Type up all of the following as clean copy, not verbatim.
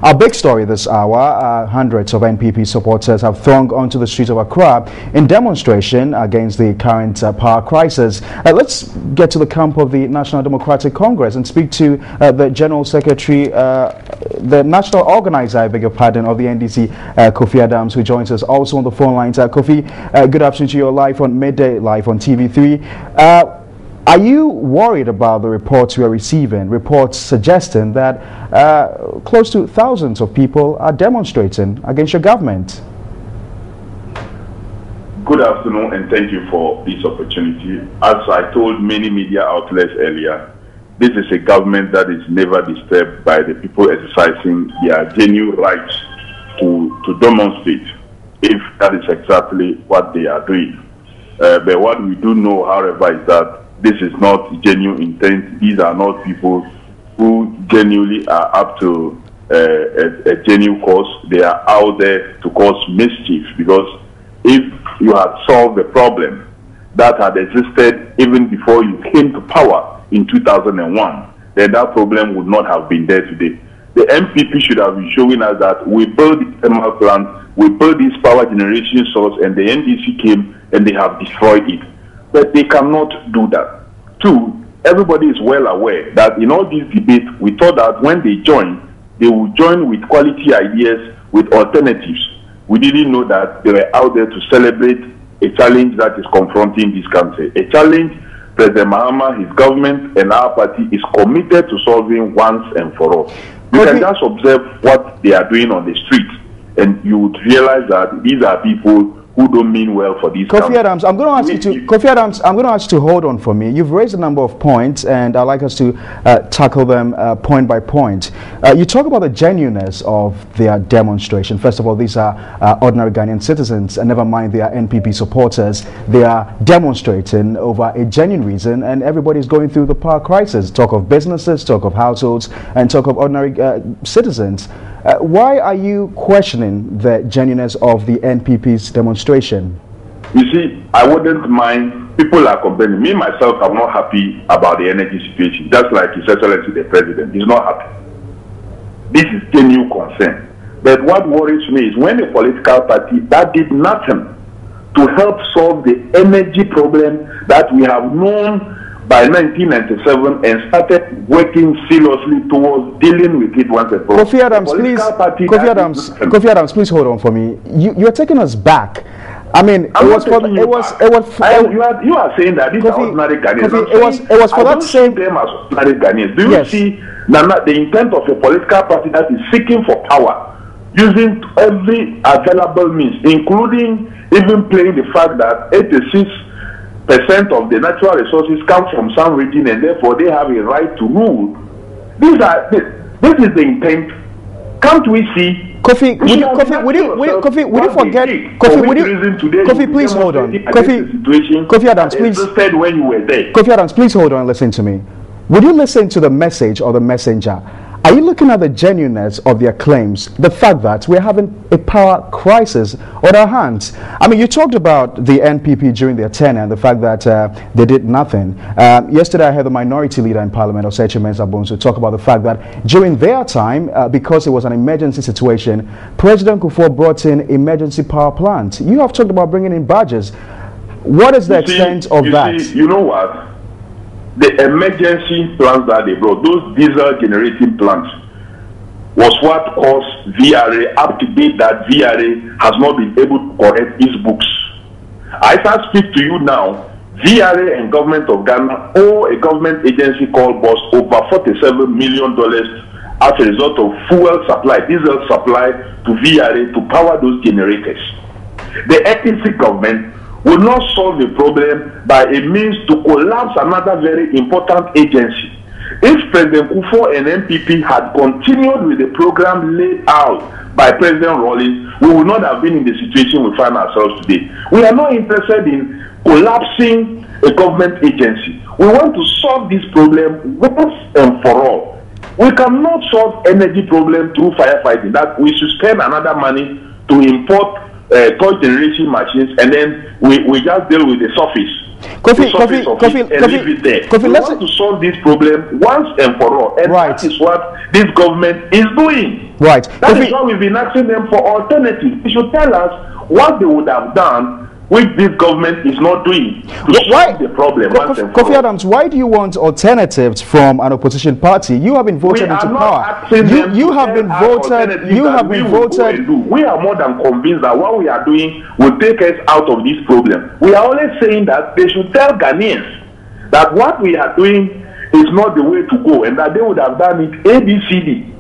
Our big story this hour, hundreds of NPP supporters have thronged onto the streets of Accra in demonstration against the current power crisis. Let's get to the camp of the National Democratic Congress and speak to the General Secretary, the National Organizer, I beg your pardon, of the NDC, Kofi Admas, who joins us also on the phone lines. Kofi, good afternoon to you. Live on Midday Live on TV3. Are you worried about the reports we are receiving, reports suggesting that close to thousands of people are demonstrating against your government? Good afternoon, and thank you for this opportunity. As I told many media outlets earlier, this is a government that is never disturbed by the people exercising their genuine rights to demonstrate, if that is exactly what they are doing. But what we do know, however, is that this is not genuine intent. These are not people who genuinely are up to a genuine cause. They are out there to cause mischief, because if you had solved the problem that had existed even before you came to power in 2001, then that problem would not have been there today. The NPP should have been showing us that we built the thermal plant, we built this power generation source, and the NDC came and they have destroyed it. But they cannot do that. Two, everybody is well aware that in all these debates, we thought that when they join, they would join with quality ideas, with alternatives. We didn't know that they were out there to celebrate a challenge that is confronting this country. A challenge President Mahama, his government, and our party is committed to solving once and for all. You can just observe what they are doing on the street, and you would realize that these are people who don't mean well for this country. Kofi Admas, I'm going to ask you to Kofi Admas, I'm going to ask you to hold on for me. You've raised a number of points, and I'd like us to tackle them point by point. You talk about the genuineness of their demonstration. First of all, these are ordinary Ghanaian citizens, and never mind they are NPP supporters. They are demonstrating over a genuine reason, and everybody's going through the power crisis. Talk of businesses, talk of households, and talk of ordinary citizens. Why are you questioning the genuineness of the NPP's demonstration? You see, I wouldn't mind. People are complaining. Me, myself, I'm not happy about the energy situation. Just like His Excellency the President, he's not happy. This is genuine concern. But what worries me is when a political party that did nothing to help solve the energy problem that we have known by 1997 and started working seriously towards dealing with it once and for all. Kofi Admas, please. Kofi Admas, please hold on for me. You are taking us back. I mean, you are saying that these are ordinary Ghanaians. It was for that same them as ordinary Ghanaians. Do you see the intent of a political party that is seeking for power, using every available means, including even playing the fact that 86% of the natural resources come from some region, and therefore they have a right to rule. This is the intent. Can't we see? Kofi, would you forget? Kofi, please hold on. Kofi Admas, please. When you were there. Kofi Admas, please hold on and listen to me. Would you listen to the message or the messenger? Are you looking at the genuineness of their claims, the fact that we're having a power crisis on our hands? I mean, you talked about the NPP during their tenure and the fact that they did nothing. Yesterday, I heard the minority leader in Parliament, Osechi Mensah-Bonsu, talk about the fact that during their time, because it was an emergency situation, President Kofi brought in emergency power plants. You have talked about bringing in barges. What is the extent of that? You know what? The emergency plants that they brought, those diesel generating plants, was what caused VRA up to date that VRA has not been able to correct its books. As I speak to you now, VRA and government of Ghana owe a government agency called BOSS over $47 million as a result of fuel supply, diesel supply to VRA to power those generators. The NPP government will not solve the problem by a means to collapse another very important agency. If President Kofi and NPP had continued with the program laid out by President Rawlings, we would not have been in the situation we find ourselves today. We are not interested in collapsing a government agency. We want to solve this problem once and for all. We cannot solve energy problem through firefighting. That we should spend another money to import third generation machines, and then we just deal with the surface. Kofi, let's want to solve this problem once and for all, and that is what this government is doing. Right. That is why we've been asking them for alternatives. They should tell us what they would have done, which this government is not doing to solve the problem. Kofi Adams, why do you want alternatives from an opposition party? You have been voted into power. You have been voted. You have been voted. We are more than convinced that what we are doing will take us out of this problem. We are only saying that they should tell Ghanaians that what we are doing is not the way to go, and that they would have done it A, B, C, D.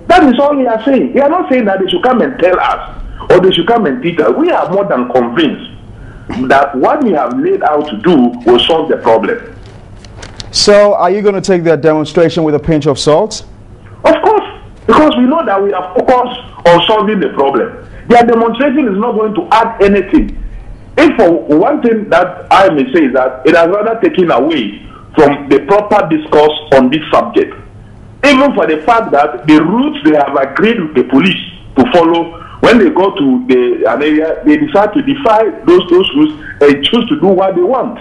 That is all we are saying. We are not saying that they should come and tell us, or they should come and teach us. We are more than convinced that what we have laid out to do will solve the problem. So, are you going to take that demonstration with a pinch of salt? Of course, because we know that we are focused on solving the problem. Their demonstration is not going to add anything. If for one thing that I may say is that it has rather taken away from the proper discourse on this subject. Even for the fact that the routes they have agreed with the police to follow, when they go to an area, they decide to defy those rules and choose to do what they want.